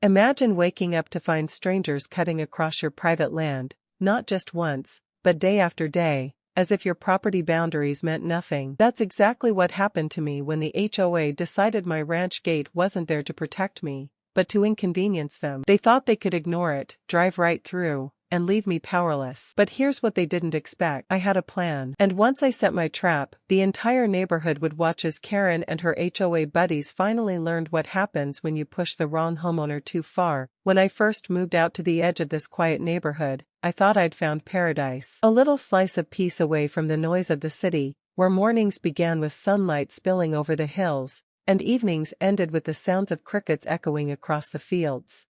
Imagine waking up to find strangers cutting across your private land, not just once, but day after day, as if your property boundaries meant nothing. That's exactly what happened to me when the HOA decided my ranch gate wasn't there to protect me, but to inconvenience them. They thought they could ignore it, drive right through, and leave me powerless. But here's what they didn't expect. I had a plan. And once I set my trap, the entire neighborhood would watch as Karen and her HOA buddies finally learned what happens when you push the wrong homeowner too far. When I first moved out to the edge of this quiet neighborhood, I thought I'd found paradise. A little slice of peace away from the noise of the city, where mornings began with sunlight spilling over the hills, and evenings ended with the sounds of crickets echoing across the fields.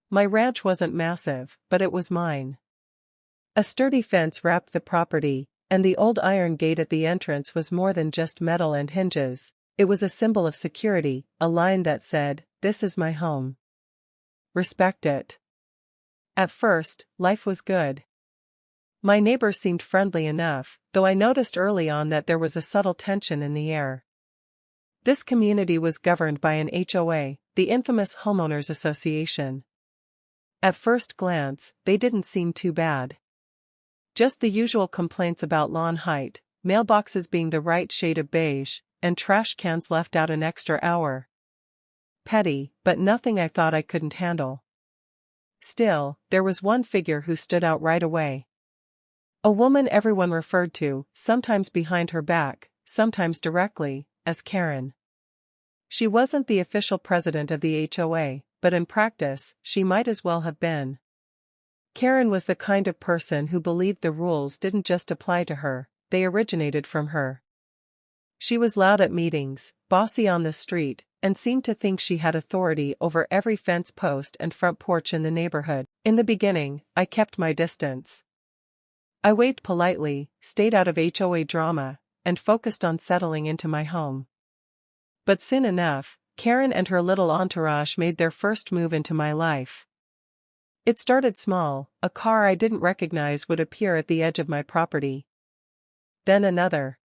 My ranch wasn't massive, but it was mine. A sturdy fence wrapped the property, and the old iron gate at the entrance was more than just metal and hinges. It was a symbol of security, a line that said, "This is my home. Respect it." At first, life was good. My neighbors seemed friendly enough, though I noticed early on that there was a subtle tension in the air. This community was governed by an HOA, the infamous Homeowners Association. At first glance, they didn't seem too bad. Just the usual complaints about lawn height, mailboxes being the right shade of beige, and trash cans left out an extra hour. Petty, but nothing I thought I couldn't handle. Still, there was one figure who stood out right away. A woman everyone referred to, sometimes behind her back, sometimes directly, as Karen. She wasn't the official president of the HOA, but in practice, she might as well have been. Karen was the kind of person who believed the rules didn't just apply to her, they originated from her. She was loud at meetings, bossy on the street, and seemed to think she had authority over every fence post and front porch in the neighborhood. In the beginning, I kept my distance. I waved politely, stayed out of HOA drama, and focused on settling into my home. But soon enough, Karen and her little entourage made their first move into my life. It started small. A car I didn't recognize would appear at the edge of my property. Then another.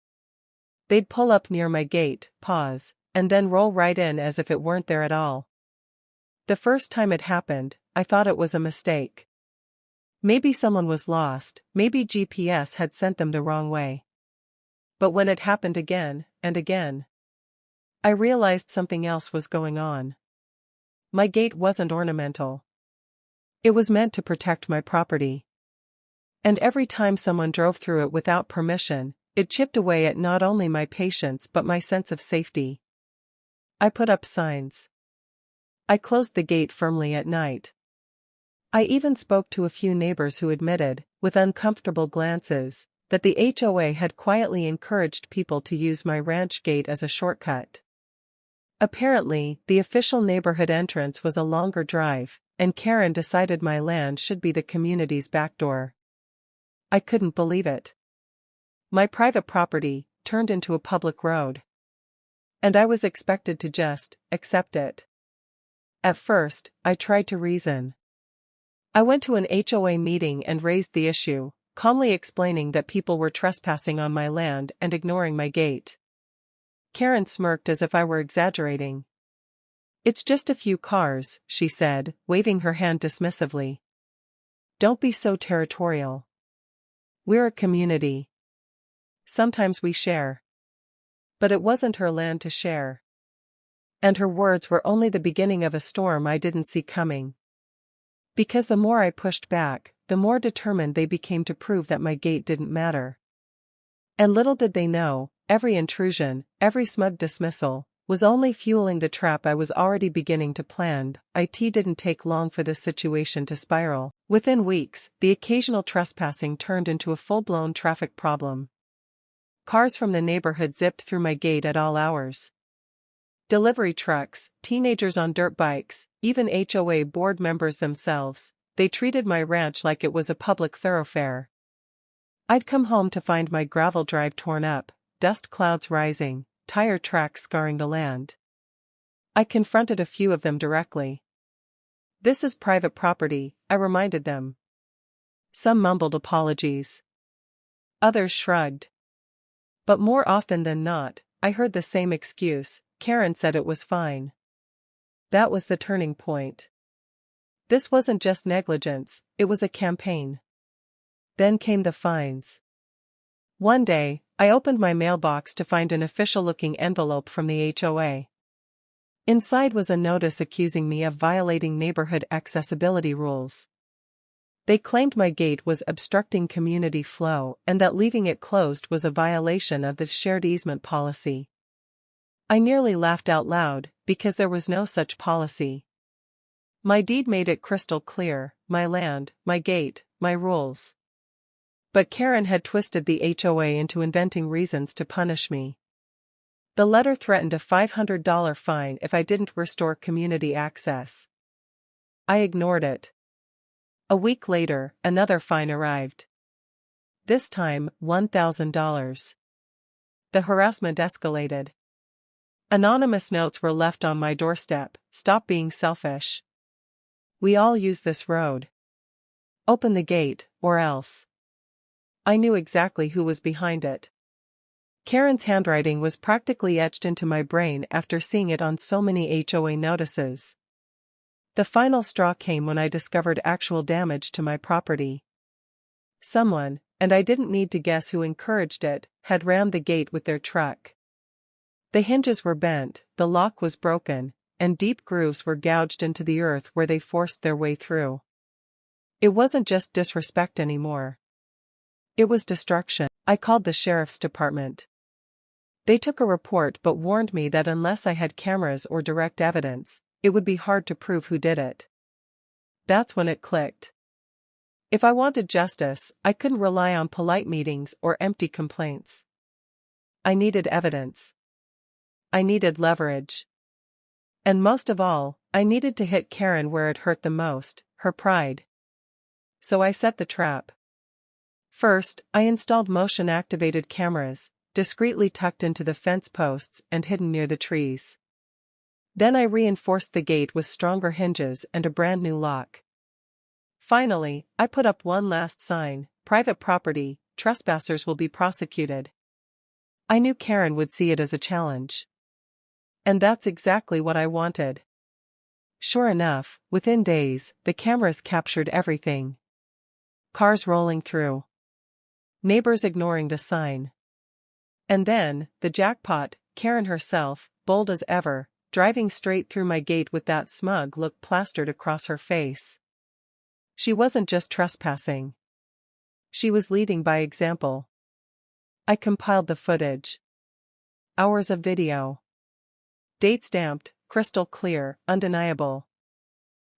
They'd pull up near my gate, pause, and then roll right in as if it weren't there at all. The first time it happened, I thought it was a mistake. Maybe someone was lost, maybe GPS had sent them the wrong way. But when it happened again, and again, I realized something else was going on. My gate wasn't ornamental. It was meant to protect my property. And every time someone drove through it without permission, it chipped away at not only my patience but my sense of safety. I put up signs. I closed the gate firmly at night. I even spoke to a few neighbors who admitted, with uncomfortable glances, that the HOA had quietly encouraged people to use my ranch gate as a shortcut. Apparently, the official neighborhood entrance was a longer drive, and Karen decided my land should be the community's backdoor. I couldn't believe it. My private property turned into a public road. And I was expected to just accept it. At first, I tried to reason. I went to an HOA meeting and raised the issue, calmly explaining that people were trespassing on my land and ignoring my gate. Karen smirked as if I were exaggerating. "It's just a few cars," she said, waving her hand dismissively. "Don't be so territorial. We're a community. Sometimes we share." But it wasn't her land to share. And her words were only the beginning of a storm I didn't see coming. Because the more I pushed back, the more determined they became to prove that my gate didn't matter. And little did they know, every intrusion, every smug dismissal, was only fueling the trap I was already beginning to plan. It didn't take long for this situation to spiral. Within weeks, the occasional trespassing turned into a full-blown traffic problem. Cars from the neighborhood zipped through my gate at all hours. Delivery trucks, teenagers on dirt bikes, even HOA board members themselves, they treated my ranch like it was a public thoroughfare. I'd come home to find my gravel drive torn up, dust clouds rising, tire tracks scarring the land. I confronted a few of them directly. "This is private property," I reminded them. Some mumbled apologies. Others shrugged. But more often than not, I heard the same excuse: Karen said it was fine. That was the turning point. This wasn't just negligence, it was a campaign. Then came the fines. One day, I opened my mailbox to find an official-looking envelope from the HOA. Inside was a notice accusing me of violating neighborhood accessibility rules. They claimed my gate was obstructing community flow and that leaving it closed was a violation of the shared easement policy. I nearly laughed out loud, because there was no such policy. My deed made it crystal clear: my land, my gate, my rules. But Karen had twisted the HOA into inventing reasons to punish me. The letter threatened a $500 fine if I didn't restore community access. I ignored it. A week later, another fine arrived. This time, $1,000. The harassment escalated. Anonymous notes were left on my doorstep: "Stop being selfish. We all use this road. Open the gate, or else." I knew exactly who was behind it. Karen's handwriting was practically etched into my brain after seeing it on so many HOA notices. The final straw came when I discovered actual damage to my property. Someone, and I didn't need to guess who encouraged it, had rammed the gate with their truck. The hinges were bent, the lock was broken, and deep grooves were gouged into the earth where they forced their way through. It wasn't just disrespect anymore. It was destruction. I called the sheriff's department. They took a report but warned me that unless I had cameras or direct evidence, it would be hard to prove who did it. That's when it clicked. If I wanted justice, I couldn't rely on polite meetings or empty complaints. I needed evidence. I needed leverage. And most of all, I needed to hit Karen where it hurt the most: her pride. So I set the trap. First, I installed motion-activated cameras, discreetly tucked into the fence posts and hidden near the trees. Then I reinforced the gate with stronger hinges and a brand new lock. Finally, I put up one last sign: "Private property, trespassers will be prosecuted." I knew Karen would see it as a challenge. And that's exactly what I wanted. Sure enough, within days, the cameras captured everything. Cars rolling through. Neighbors ignoring the sign. And then, the jackpot: Karen herself, bold as ever, driving straight through my gate with that smug look plastered across her face. She wasn't just trespassing. She was leading by example. I compiled the footage. Hours of video. Date stamped, crystal clear, undeniable.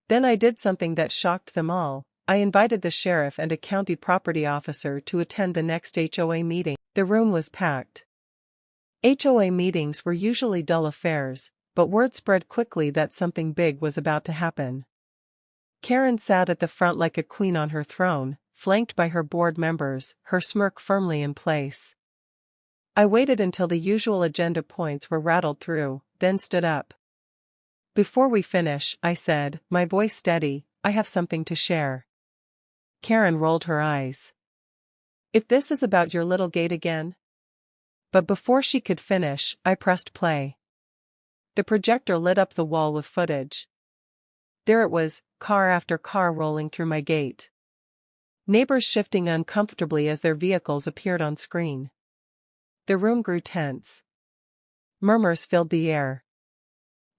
Then I did something that shocked them all. I invited the sheriff and a county property officer to attend the next HOA meeting. The room was packed. HOA meetings were usually dull affairs, but word spread quickly that something big was about to happen. Karen sat at the front like a queen on her throne, flanked by her board members, her smirk firmly in place. I waited until the usual agenda points were rattled through, then stood up. "Before we finish," I said, my voice steady, "I have something to share." Karen rolled her eyes. "If this is about your little gate again?" But before she could finish, I pressed play. The projector lit up the wall with footage. There it was, car after car rolling through my gate. Neighbors shifting uncomfortably as their vehicles appeared on screen. The room grew tense. Murmurs filled the air.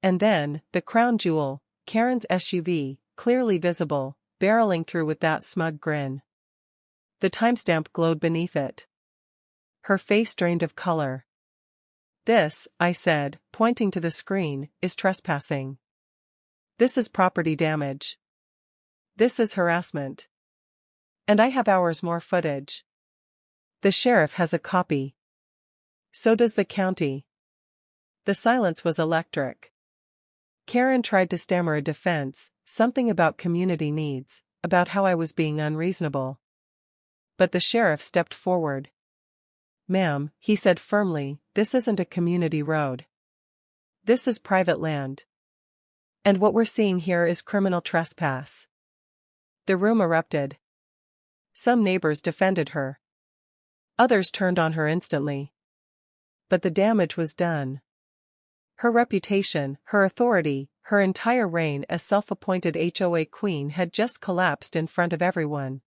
And then, the crown jewel, Karen's SUV, clearly visible, barreling through with that smug grin. The timestamp glowed beneath it. Her face drained of color. "This," I said, pointing to the screen, "is trespassing. This is property damage. This is harassment. And I have hours more footage. The sheriff has a copy. So does the county." The silence was electric. Karen tried to stammer a defense, something about community needs, about how I was being unreasonable. But the sheriff stepped forward. "Ma'am," he said firmly, "this isn't a community road. This is private land. And what we're seeing here is criminal trespass." The room erupted. Some neighbors defended her. Others turned on her instantly. But the damage was done. Her reputation, her authority, her entire reign as self-appointed HOA queen had just collapsed in front of everyone.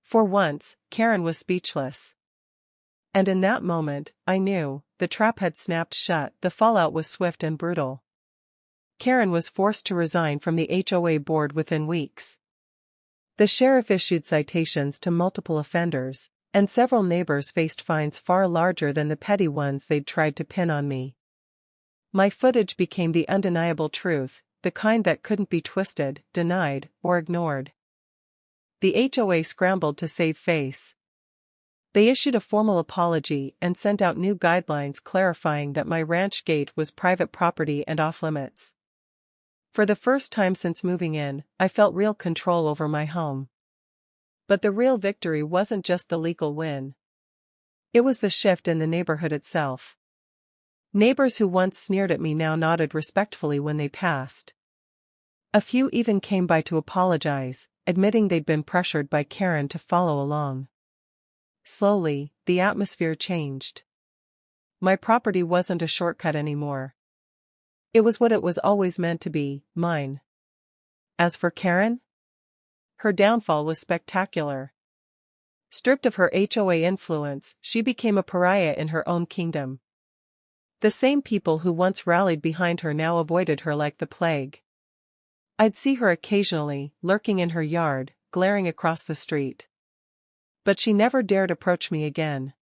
For once, Karen was speechless. And in that moment, I knew, the trap had snapped shut. The fallout was swift and brutal. Karen was forced to resign from the HOA board within weeks. The sheriff issued citations to multiple offenders, and several neighbors faced fines far larger than the petty ones they'd tried to pin on me. My footage became the undeniable truth, the kind that couldn't be twisted, denied, or ignored. The HOA scrambled to save face. They issued a formal apology and sent out new guidelines clarifying that my ranch gate was private property and off-limits. For the first time since moving in, I felt real control over my home. But the real victory wasn't just the legal win. It was the shift in the neighborhood itself. Neighbors who once sneered at me now nodded respectfully when they passed. A few even came by to apologize, admitting they'd been pressured by Karen to follow along. Slowly, the atmosphere changed. My property wasn't a shortcut anymore. It was what it was always meant to be, mine. As for Karen? Her downfall was spectacular. Stripped of her HOA influence, she became a pariah in her own kingdom. The same people who once rallied behind her now avoided her like the plague. I'd see her occasionally, lurking in her yard, glaring across the street. But she never dared approach me again.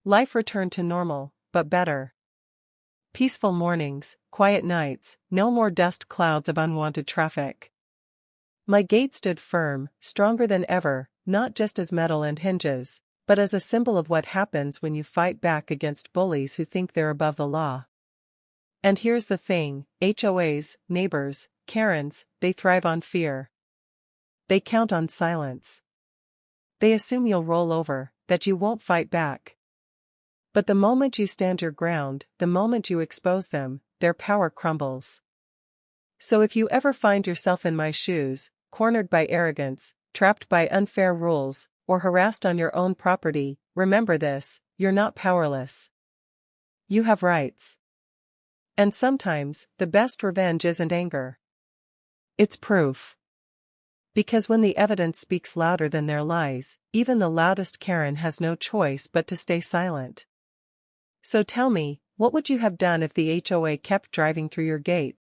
Life returned to normal, but better. Peaceful mornings, quiet nights, no more dust clouds of unwanted traffic. My gate stood firm, stronger than ever, not just as metal and hinges, but as a symbol of what happens when you fight back against bullies who think they're above the law. And here's the thing, HOAs, neighbors, Karens, they thrive on fear. They count on silence. They assume you'll roll over, that you won't fight back. But the moment you stand your ground, the moment you expose them, their power crumbles. So if you ever find yourself in my shoes, cornered by arrogance, trapped by unfair rules, or harassed on your own property, remember this, you're not powerless. You have rights. And sometimes, the best revenge isn't anger. It's proof. Because when the evidence speaks louder than their lies, even the loudest Karen has no choice but to stay silent. So tell me, what would you have done if the HOA kept driving through your gate?